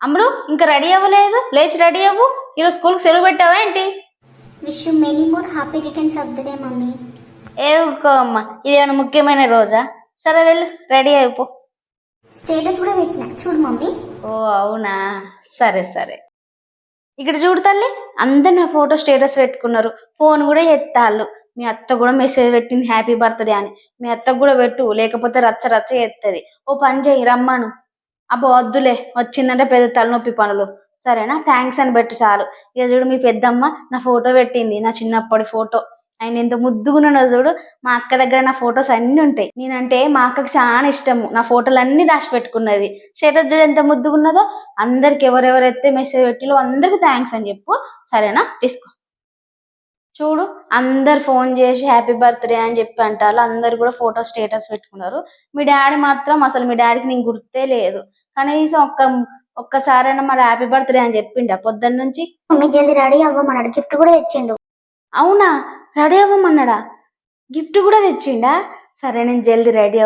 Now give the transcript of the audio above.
అమ్ముడు ఇంకా రెడీ అవ్వలేదు, లేచి రెడీ అవ్వు. ఈరోజు స్కూల్కి సెలవు పెట్టావా ఏంటి? Wish you many more happy returns of the day mummy. ఏవుకో అమ్మ, ఇదేమైనా ముఖ్యమైన రోజా? సరే వెళ్ళు, రెడీ అయిపో. స్టేటస్ కూడా పెట్టినా చూడు మమ్మీ. ఓ అవునా, సరే సరే. ఇక్కడ చూడు తల్లి, అందరు నా ఫోటో స్టేటస్ పెట్టుకున్నారు, ఫోన్ కూడా ఎత్తాళ్ళు. మీ అత్త కూడా మెసేజ్ పెట్టింది హ్యాపీ బర్త్డే అని. మీ అత్తకు కూడా పెట్టు, లేకపోతే రచ్చ రచ్చ ఎత్తది. ఓ పని చేయి, రమ్మను. అబ్బో వద్దులే, వచ్చిందంటే పెద్ద తలనొప్పి పనులు. సరేనా, థ్యాంక్స్ అని పెట్టు చాలు. ఇక చూడు, మీ పెద్దమ్మ నా ఫోటో పెట్టింది, నా చిన్నప్పటి ఫోటో. ఆయన ఎంత ముద్దుగున్నానో చూడు. మా అక్క దగ్గర నా ఫొటోస్ అన్నీ ఉంటాయి. నేనంటే మా అక్కకి చాలా ఇష్టము. నా ఫోటోలు అన్ని దాచి పెట్టుకున్నది. స్టేటస్ చూడు ఎంత ముద్దుగున్నదో. అందరికి ఎవరెవరైతే మెసేజ్ పెట్టిలో అందరికి థ్యాంక్స్ అని చెప్పు. సరేనా, తీసుకో. చూడు, అందరు ఫోన్ చేసి హ్యాపీ బర్త్డే అని చెప్పి అంటారు. అందరు కూడా ఫోటో స్టేటస్ పెట్టుకున్నారు. మీ డాడీ మాత్రం అసలు మీ డాడీకి నేను గుర్తే లేదు. కనీసం ఒక్కసారైనా మరి హ్యాపీ బర్త్డే అని చెప్పిండా పొద్దున్న నుంచి? మమ్మీ జల్దీ రెడీ అవ్వమన్నాడు, గిఫ్ట్ కూడా తెచ్చిండు. అవునా, రెడీ అవ్వమన్నాడా? గిఫ్ట్ కూడా తెచ్చిండా? సరే, నేను జల్దీ రెడీ